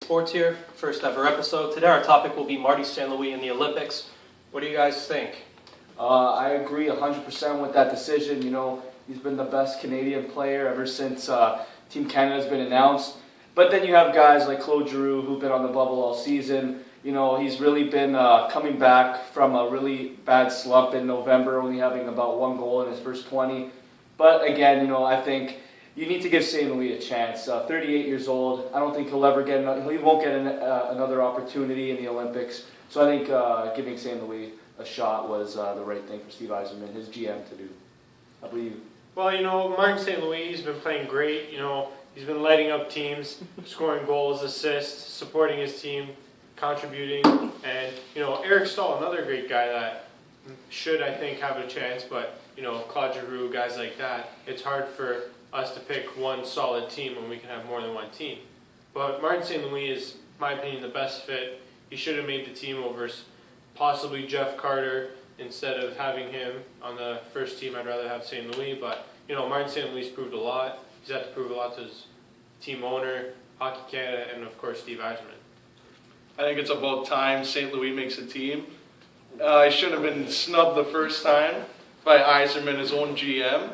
Sports here, first ever episode. Today our topic will be Marty St. Louis in the Olympics. What do you guys think? I agree 100% with that decision. You know, he's been the best Canadian player ever since Team Canada has been announced. But then you have guys like Claude Giroux who've been on the bubble all season. You know, he's really been coming back from a really bad slump in November, only having about 1 goal in his first 20. But again, you know, I think you need to give St. Louis a chance. 38 years old. I don't think he won't get another opportunity in the Olympics. So I think giving St. Louis a shot was the right thing for Steve Yzerman, his GM, to do. I believe. Well, you know, Martin St. Louis has been playing great. You know, he's been lighting up teams, scoring goals, assists, supporting his team, contributing. And, you know, Eric Stahl, another great guy that should, I think, have a chance. But, you know, Claude Giroux, guys like that, it's hard for us to pick one solid team when we can have more than one team. But Martin St. Louis is, in my opinion, the best fit. He should have made the team over possibly Jeff Carter instead of having him on the first team. I'd rather have St. Louis. But, you know, Martin St. Louis proved a lot. He's had to prove a lot to his team owner, Hockey Canada, and, of course, Steve Yzerman. I think it's about time St. Louis makes a team. I should have been snubbed the first time by Yzerman, his own GM.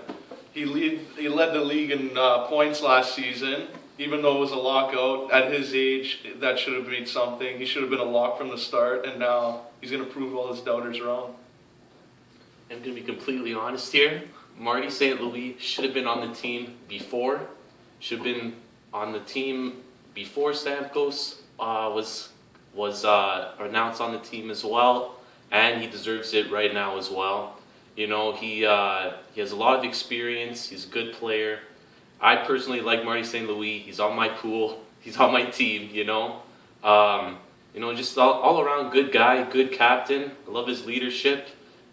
He led the league in points last season, even though it was a lockout. At his age, that should have been something. He should have been a lock from the start, and now he's going to prove all his doubters wrong. I'm going to be completely honest here. Marty St. Louis should have been on the team before. Should have been on the team before Stamkos was announced on the team as well, and he deserves it right now as well. You know, he has a lot of experience. He's a good player. I personally like Marty St. Louis. He's on my pool. He's on my team, you know. Just all around good guy, good captain. I love his leadership.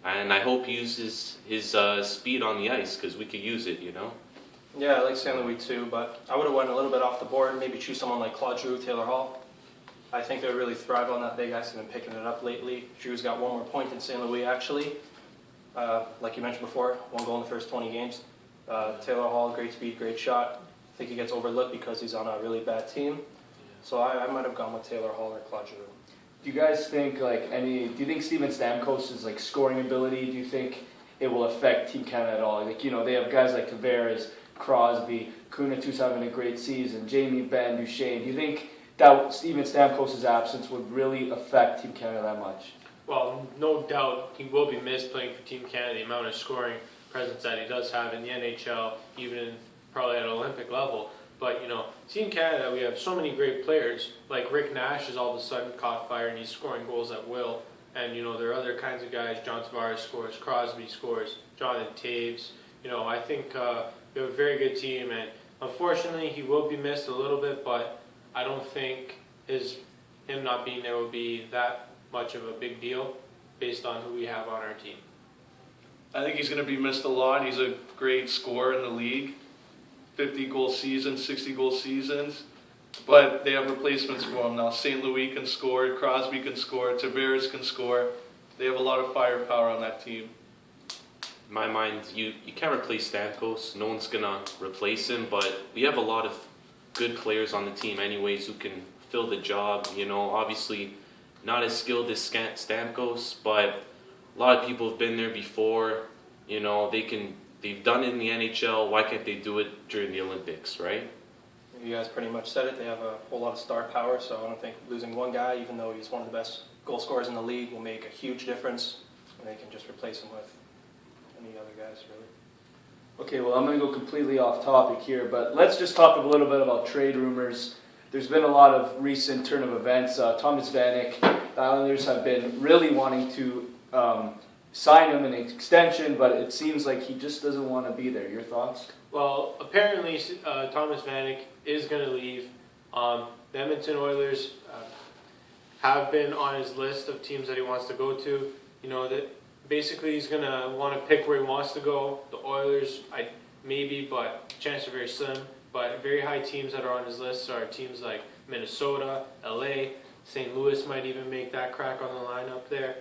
And I hope he uses his speed on the ice because we could use it, you know. Yeah, I like St. Louis too, but I would have went a little bit off the board. Maybe choose someone like Claude Giroux, Taylor Hall. I think they would really thrive on that big ice. They've been picking it up lately. Giroux's got one more point than St. Louis, actually. Like you mentioned before, 1 goal in the first 20 games. Taylor Hall, great speed, great shot. I think he gets overlooked because he's on a really bad team. So I might have gone with Taylor Hall or Claude Giroux. Do you guys think do you think Steven Stamkos' scoring ability, do you think it will affect Team Canada at all? Like, you know, they have guys like Tavares, Crosby, Kunatus having a great season, Jamie Benn, Duchesne. Do you think that Steven Stamkos' absence would really affect Team Canada that much? Well, no doubt he will be missed playing for Team Canada, the amount of scoring presence that he does have in the NHL, even probably at Olympic level. But, you know, Team Canada, we have so many great players. Like Rick Nash has all of a sudden caught fire and he's scoring goals at will. And, you know, there are other kinds of guys. John Tavares scores, Crosby scores, Jonathan Taves. You know, I think we have a very good team. And unfortunately, he will be missed a little bit, but I don't think him not being there will be that much of a big deal based on who we have on our team. I think he's going to be missed a lot. He's a great scorer in the league. 50-goal seasons, 60-goal seasons. But they have replacements for him now. St. Louis can score, Crosby can score, Tavares can score. They have a lot of firepower on that team. In my mind, you can't replace Stamkos. No one's going to replace him, but we have a lot of good players on the team anyways who can fill the job. You know, obviously not as skilled as Stamkos, but a lot of people have been there before. You know, they've done it in the NHL. Why can't they do it during the Olympics, right? You guys pretty much said it. They have a whole lot of star power, so I don't think losing one guy, even though he's one of the best goal scorers in the league, will make a huge difference. And they can just replace him with any other guys, really. Okay, well, I'm going to go completely off topic here, but let's just talk a little bit about trade rumors. There's been a lot of recent turn of events. Thomas Vanek, the Islanders have been really wanting to sign him an extension, but it seems like he just doesn't want to be there. Your thoughts? Well, apparently Thomas Vanek is going to leave. The Edmonton Oilers have been on his list of teams that he wants to go to. You know, that basically he's going to want to pick where he wants to go. The Oilers, maybe, but chances are very slim. But very high teams that are on his list are teams like Minnesota, LA, St. Louis might even make that crack on the lineup there.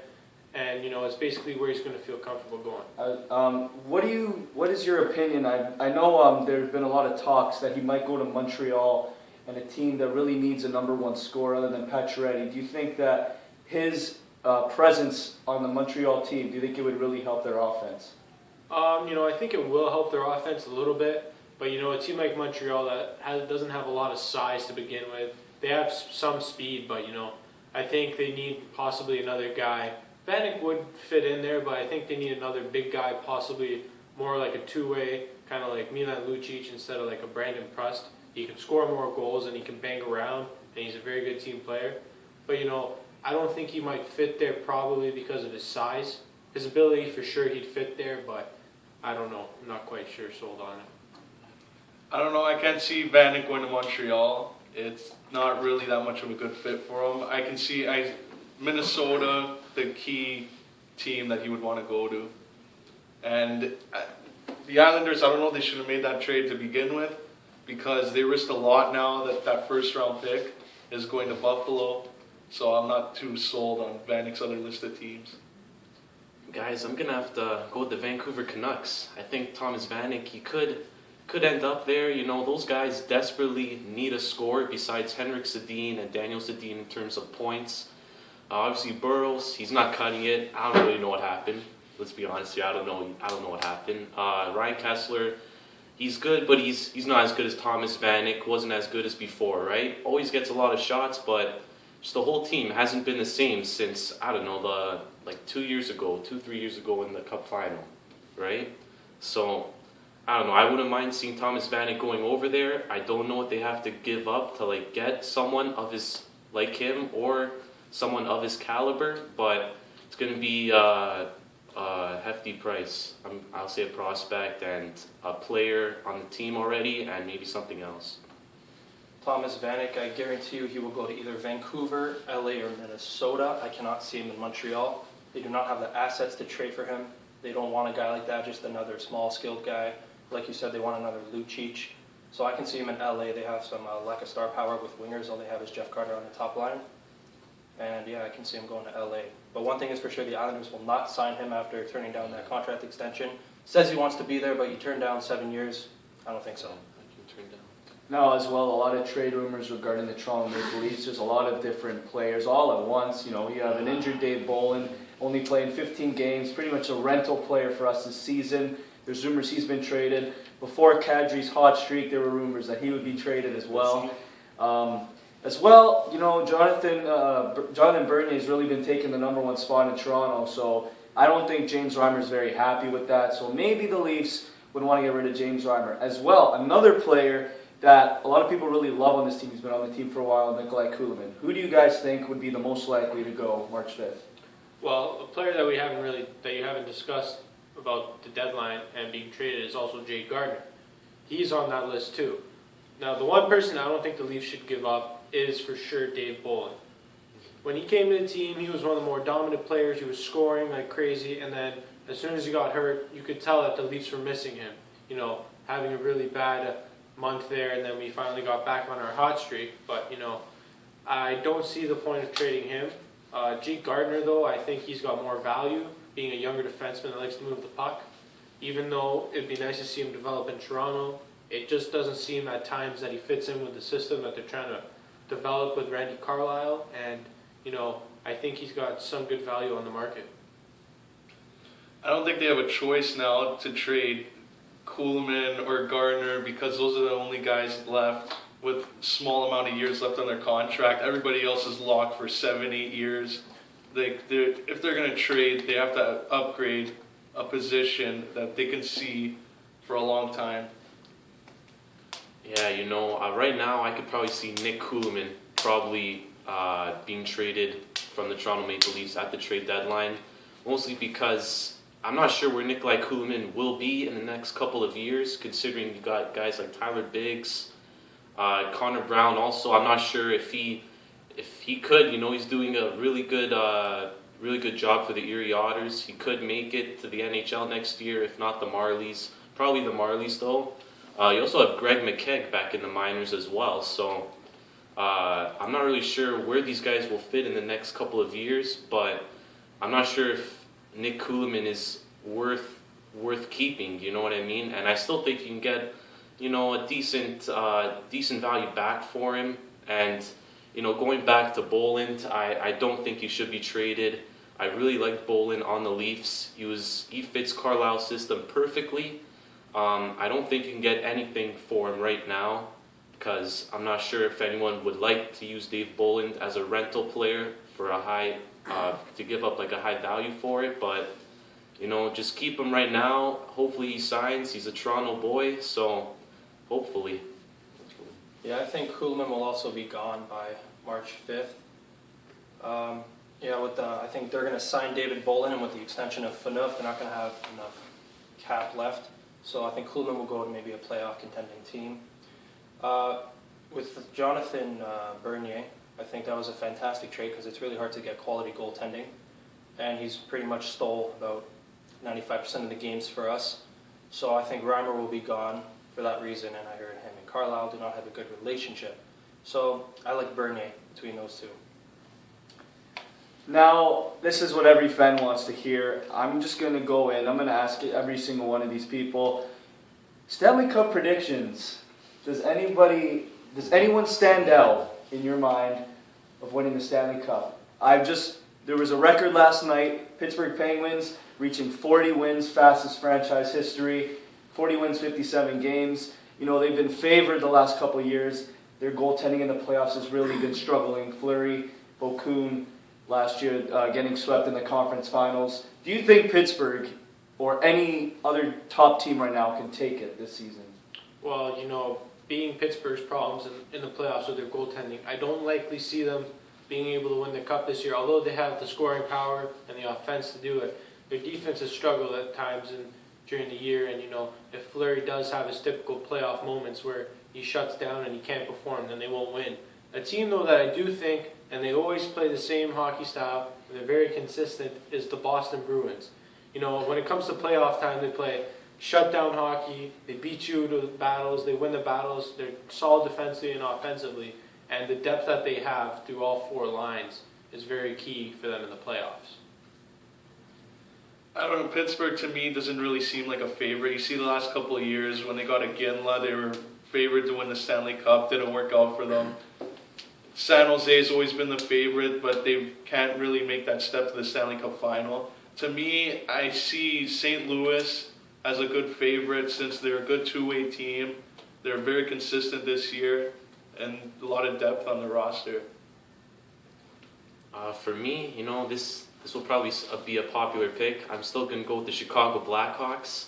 And, you know, it's basically where he's going to feel comfortable going. What is your opinion? I know there's been a lot of talks that he might go to Montreal and a team that really needs a number one scorer other than Pacioretty, do you think that his presence on the Montreal team, do you think it would really help their offense? I think it will help their offense a little bit, but a team like Montreal that doesn't have a lot of size to begin with, they have some speed, but I think they need possibly another guy. Vanek would fit in there, but I think they need another big guy, possibly more like a two-way, kind of like Milan Lucic instead of like a Brandon Prust. He can score more goals and he can bang around, and he's a very good team player. But I don't think he might fit there probably because of his size. His ability, for sure, he'd fit there, but I don't know. I'm not quite sure sold on it. I don't know. I can't see Vanek going to Montreal. It's not really that much of a good fit for him. I can see Minnesota, the key team that he would want to go to. And the Islanders, I don't know, they should have made that trade to begin with because they risked a lot now that first round pick is going to Buffalo. So I'm not too sold on Vanek's other list of teams. Guys, I'm going to have to go with the Vancouver Canucks. I think Thomas Vanek, he could end up there. Those guys desperately need a scorer besides Henrik Sedin and Daniel Sedin in terms of points. Obviously, Burrows, he's not cutting it. I don't really know what happened. Let's be honest here. I don't know what happened. Ryan Kessler, he's good, but he's not as good as Thomas Vanek. Wasn't as good as before, right? Always gets a lot of shots, but just the whole team hasn't been the same since 2 years ago, 3 years ago in the Cup final, right? So I don't know. I wouldn't mind seeing Thomas Vanek going over there. I don't know what they have to give up to get someone of his like him or someone of his caliber, but it's going to be a hefty price. I'll say a prospect and a player on the team already, and maybe something else. Thomas Vanek, I guarantee you he will go to either Vancouver, LA, or Minnesota. I cannot see him in Montreal. They do not have the assets to trade for him. They don't want a guy like that, just another small skilled guy. Like you said, they want another Lucic. So I can see him in LA. They have some lack of star power with wingers. All they have is Jeff Carter on the top line. And yeah, I can see him going to LA. But one thing is for sure, the Islanders will not sign him after turning down that contract extension. Says he wants to be there, but you turn down 7 years. I don't think so. Now, as well, a lot of trade rumors regarding the Toronto Maple Leafs. There's a lot of different players all at once. You have an injured Dave Bolin, only playing 15 games, pretty much a rental player for us this season. There's rumors he's been traded. Before Kadri's hot streak, there were rumors that he would be traded as well. Jonathan Bernier has really been taking the number one spot in Toronto, so I don't think James Reimer's very happy with that. So maybe the Leafs would want to get rid of James Reimer. As well, another player that a lot of people really love on this team, he's been on the team for a while, Nikolai Kulemin. Who do you guys think would be the most likely to go March 5th? Well, a player that you haven't discussed about the deadline and being traded is also Jake Gardiner. He's on that list too. Now, the one person I don't think the Leafs should give up is for sure Dave Bolin. When he came to the team, he was one of the more dominant players. He was scoring like crazy, and then as soon as he got hurt, you could tell that the Leafs were missing him. Having a really bad month there, and then we finally got back on our hot streak. But I don't see the point of trading him. Jake Gardiner, though, I think he's got more value, being a younger defenseman that likes to move the puck. Even though it'd be nice to see him develop in Toronto, it just doesn't seem at times that he fits in with the system that they're trying to develop with Randy Carlyle. And I think he's got some good value on the market. I don't think they have a choice now to trade Kuhlman or Gardner because those are the only guys left with small amount of years left on their contract. Everybody else is locked for 7-8 years. If they're going to trade, they have to upgrade a position that they can see for a long time. Yeah, right now I could probably see Nick Kuhlman probably being traded from the Toronto Maple Leafs at the trade deadline, mostly because I'm not sure where Nikolai Kuhlman will be in the next couple of years, considering you got guys like Tyler Biggs, Connor Brown also. I'm not sure if he could, he's doing a really good job for the Erie Otters. He could make it to the NHL next year, if not the Marlies. Probably the Marlies, though. You also have Greg McKegg back in the minors as well, so I'm not really sure where these guys will fit in the next couple of years, but I'm not sure if Nick Kuhlman is worth keeping, you know what I mean? And I still think you can get a decent value back for him. And, going back to Boland, I don't think he should be traded. I really like Boland on the Leafs. He fits Carlisle's system perfectly. I don't think you can get anything for him right now because I'm not sure if anyone would like to use Dave Boland as a rental player for to give up like a high value for it. But, just keep him right now. Hopefully he signs. He's a Toronto boy, so hopefully. Yeah, I think Kuhlman will also be gone by March 5th. I think they're going to sign David Boland, and with the extension of Phaneuf, they're not going to have enough cap left. So I think Kuhlman will go to maybe a playoff contending team. With Jonathan Bernier, I think that was a fantastic trade because it's really hard to get quality goaltending. And he's pretty much stole about 95% of the games for us. So I think Reimer will be gone for that reason, and I heard him and Carlisle do not have a good relationship. So I like Bernier between those two. Now, this is what every fan wants to hear. I'm just going to go in. I'm going to ask every single one of these people. Stanley Cup predictions. Does anyone stand out in your mind of winning the Stanley Cup? There was a record last night. Pittsburgh Penguins reaching 40 wins, fastest franchise history. 40 wins, 57 games. They've been favored the last couple of years. Their goaltending in the playoffs has really been struggling. Fleury, Bokun, last year getting swept in the conference finals. Do you think Pittsburgh or any other top team right now can take it this season? Well, being Pittsburgh's problems in the playoffs with their goaltending, I don't likely see them being able to win the Cup this year. Although they have the scoring power and the offense to do it, their defense has struggled at times during the year. And, if Fleury does have his typical playoff moments where he shuts down and he can't perform, then they won't win. A team, though, that I do think, and they always play the same hockey style, and they're very consistent, is the Boston Bruins. When it comes to playoff time, they play shutdown hockey. They beat you to the battles. They win the battles. They're solid defensively and offensively. And the depth that they have through all four lines is very key for them in the playoffs. I don't know, Pittsburgh to me doesn't really seem like a favorite. You see the last couple of years when they got Iginla, they were favored to win the Stanley Cup. Didn't work out for them. San Jose has always been the favorite, but they can't really make that step to the Stanley Cup final. To me, I see St. Louis as a good favorite since they're a good two-way team. They're very consistent this year and a lot of depth on the roster. For me, this will probably be a popular pick. I'm still going to go with the Chicago Blackhawks.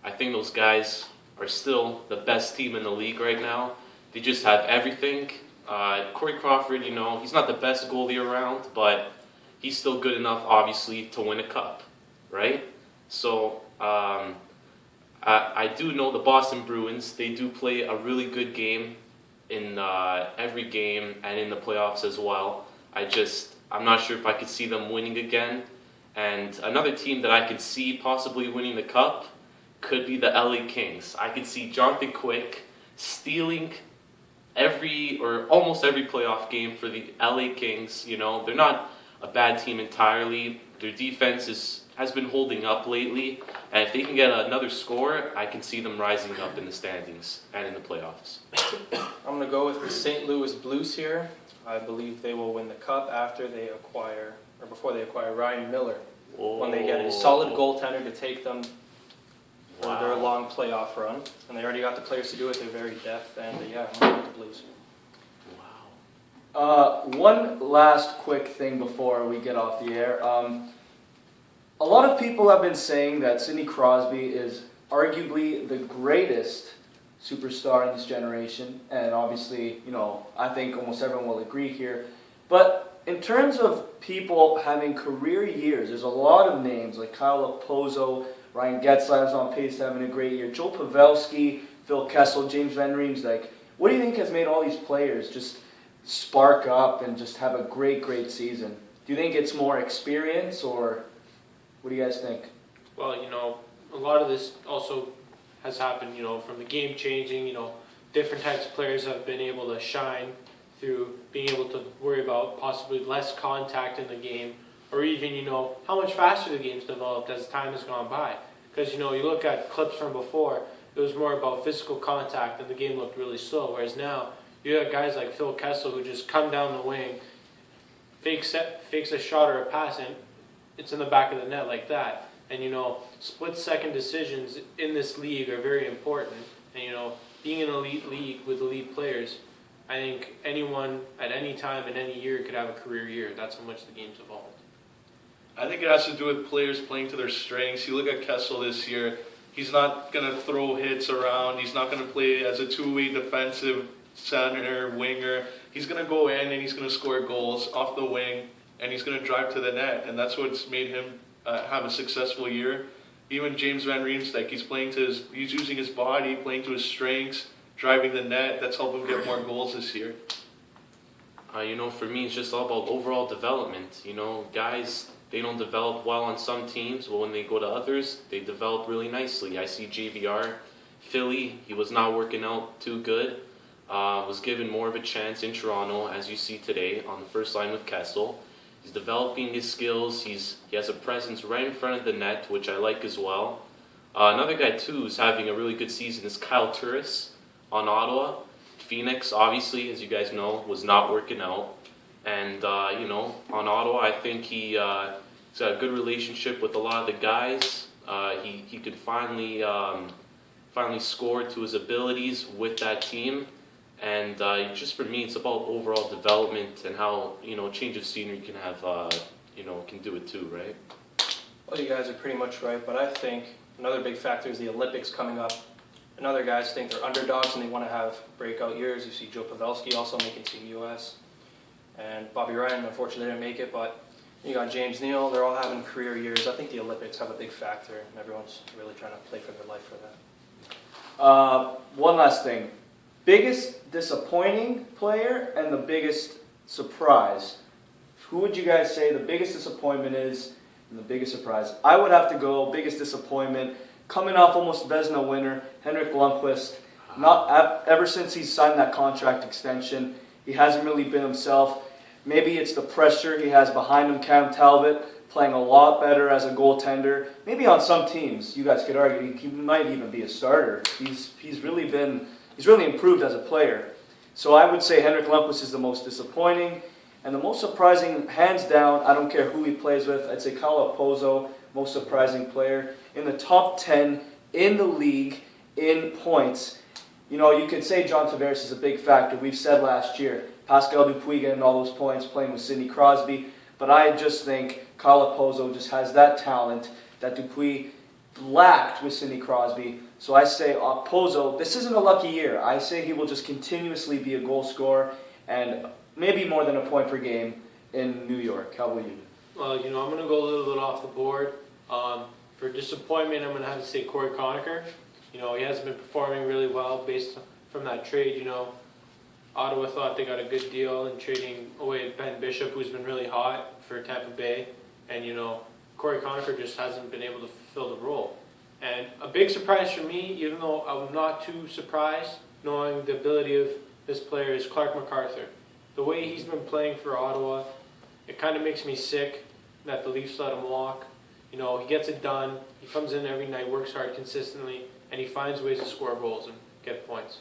I think those guys are still the best team in the league right now. They just have everything. Corey Crawford, he's not the best goalie around, but he's still good enough, obviously, to win a cup, right? So I do know the Boston Bruins. They do play a really good game in every game and in the playoffs as well. I'm not sure if I could see them winning again. And another team that I could see possibly winning the cup could be the LA Kings. I could see Jonathan Quick stealing almost every playoff game for the LA Kings. They're not a bad team entirely. Their defense has been holding up lately, and if they can get another score, I can see them rising up in the standings and in the playoffs. I'm going to go with the St. Louis Blues here. I believe they will win the Cup before they acquire Ryan Miller. When they get a solid goaltender to take them for their long playoff run. And they already got the players to do it. They're very depth, and I'm going with the Blues. One last quick thing before we get off the air. A lot of people have been saying that Sidney Crosby is arguably the greatest superstar in this generation, and obviously, I think almost everyone will agree here. But in terms of people having career years, there's a lot of names like Kyle Okposo, Ryan Getzlaf's on pace to having a great year, Joe Pavelski, Phil Kessel, James Van Riemsdyk. What do you think has made all these players just spark up and just have a great, great season? Do you think it's more experience, or what do you guys think? Well, a lot of this also has happened, from the game changing, different types of players have been able to shine through being able to worry about possibly less contact in the game, or even, how much faster the game's developed as time has gone by. Because, you look at clips from before, it was more about physical contact and the game looked really slow. Whereas now, you have guys like Phil Kessel who just come down the wing, fakes a shot or a pass, and it's in the back of the net like that. And split-second decisions in this league are very important. And being an elite league with elite players, I think anyone at any time in any year could have a career year. That's how much the game's evolved. I think it has to do with players playing to their strengths. You look at Kessel this year, he's not going to throw hits around. He's not going to play as a two-way defensive center, winger. He's going to go in and he's going to score goals off the wing, and he's going to drive to the net. And that's what's made him have a successful year. Even James Van Riemsdyk, he's using his body, playing to his strengths, driving the net. That's helped him get more goals this year. For me, it's just all about overall development. Guys, they don't develop well on some teams, but when they go to others, they develop really nicely. I see JVR, Philly, he was not working out too good. Was given more of a chance in Toronto, as you see today, on the first line with Kessel. He's developing his skills. He has a presence right in front of the net, which I like as well. Another guy, too, who's having a really good season is Kyle Turris on Ottawa. Phoenix, obviously, as you guys know, was not working out. And, on Ottawa, I think he's got a good relationship with a lot of the guys. He could finally score to his abilities with that team. And just for me, it's about overall development and how, change of scenery can have, can do it too, right? Well, you guys are pretty much right, but I think another big factor is the Olympics coming up. And other guys think they're underdogs and they want to have breakout years. You see Joe Pavelski also making Team US. And Bobby Ryan, unfortunately, didn't make it, but you got James Neal. They're all having career years. I think the Olympics have a big factor, and everyone's really trying to play for their life for that. One last thing. Biggest disappointing player and the biggest surprise. Who would you guys say the biggest disappointment is and the biggest surprise? I would have to go biggest disappointment, coming off almost Vezina winner, Henrik Lundqvist. Ever since he's signed that contract extension, he hasn't really been himself. Maybe it's the pressure he has behind him, Cam Talbot, playing a lot better as a goaltender. Maybe on some teams, you guys could argue, he might even be a starter. He's really improved as a player. So I would say Henrik Lundqvist is the most disappointing. And the most surprising, hands down, I don't care who he plays with, I'd say Kyle Okposo, most surprising player. In the top 10 in the league in points. You could say John Tavares is a big factor. We've said last year, Pascal Dupuis getting all those points, playing with Sidney Crosby. But I just think Kyle Okposo just has that talent that Dupuis lacked with Sidney Crosby. So I say Okposo, this isn't a lucky year. I say he will just continuously be a goal scorer and maybe more than a point per game in New York. How about you? Well, I'm going to go a little bit off the board. For disappointment, I'm going to have to say Corey Conacher. He hasn't been performing really well based from that trade. Ottawa thought they got a good deal in trading away Ben Bishop, who's been really hot for Tampa Bay. And, Corey Conacher just hasn't been able to fulfill the role. And a big surprise for me, even though I'm not too surprised, knowing the ability of this player, is Clark MacArthur. The way he's been playing for Ottawa, it kind of makes me sick that the Leafs let him walk. He gets it done. He comes in every night, works hard consistently, and he finds ways to score goals and get points.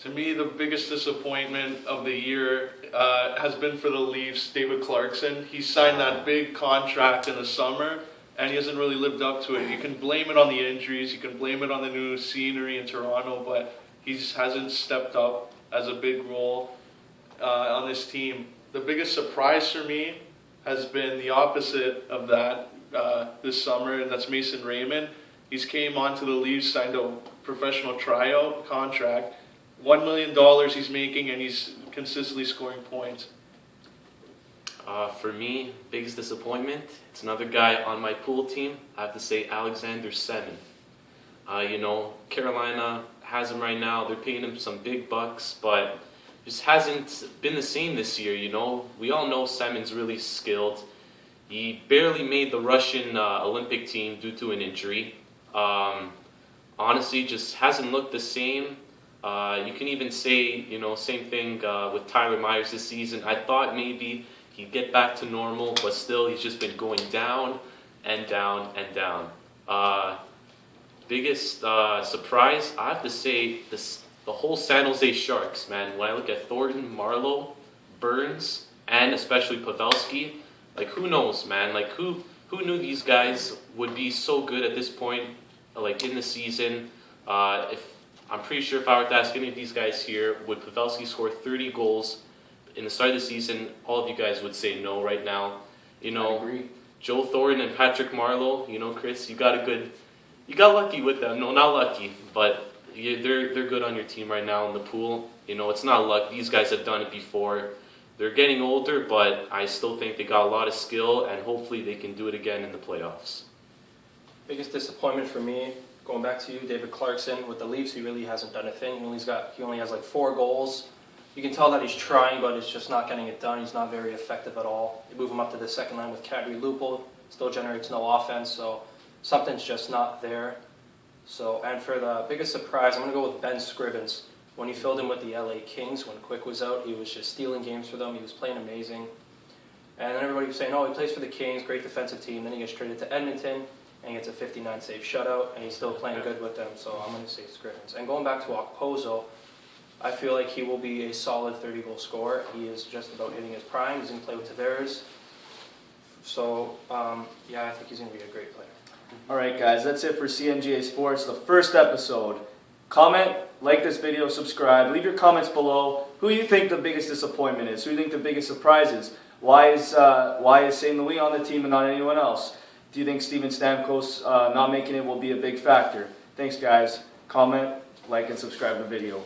To me, the biggest disappointment of the year has been for the Leafs, David Clarkson. He signed that big contract in the summer, and he hasn't really lived up to it. You can blame it on the injuries, you can blame it on the new scenery in Toronto, but he hasn't stepped up as a big role on this team. The biggest surprise for me has been the opposite of that this summer, and that's Mason Raymond. He's came onto the Leafs, signed a professional tryout contract. $1 million he's making, and he's consistently scoring points. For me, biggest disappointment, it's another guy on my pool team. I have to say Alexander Semin. Carolina has him right now. They're paying him some big bucks, but just hasn't been the same this year. We all know Semin's really skilled. He barely made the Russian Olympic team due to an injury. Honestly, just hasn't looked the same. You can even say, same thing with Tyler Myers this season. I thought maybe he'd get back to normal, but still he's just been going down and down and down. Biggest surprise, I have to say, the whole San Jose Sharks, man. When I look at Thornton, Marlowe, Burns, and especially Pavelski, like who knows, man? Like who knew these guys would be so good at this point, like in the season? If I'm pretty sure if I were to ask any of these guys here, would Pavelski score 30 goals in the start of the season? All of you guys would say no right now. You I know, agree. Joe Thornton and Patrick Marleau. You know, Chris, you got lucky with them. No, not lucky, but they're good on your team right now in the pool. You know, it's not luck. These guys have done it before. They're getting older, but I still think they got a lot of skill, and hopefully they can do it again in the playoffs. Biggest disappointment for me, going back to you, David Clarkson. With the Leafs, he really hasn't done a thing. He only has like 4 goals. You can tell that he's trying, but it's just not getting it done. He's not very effective at all. You move him up to the second line with Kadri Lupul, still generates no offense, so something's just not there. So, and for the biggest surprise, I'm going to go with Ben Scrivens. When he filled in with the LA Kings, when Quick was out, he was just stealing games for them. He was playing amazing. And then everybody was saying, oh, he plays for the Kings, great defensive team. Then he gets traded to Edmonton, and he gets a 59-save shutout, and he's still playing good with them. So I'm going to say Scrivens. And going back to Okposo, I feel like he will be a solid 30-goal scorer. He is just about hitting his prime. He's going to play with Tavares. So, yeah, I think he's going to be a great player. All right, guys, that's it for CNGA Sports, the first episode. Comment, like this video, subscribe. Leave your comments below. Who you think the biggest disappointment is? Who you think the biggest surprise is? Why is St. Louis on the team and not anyone else? Do you think Steven Stamkos not making it will be a big factor? Thanks, guys. Comment, like, and subscribe to the video.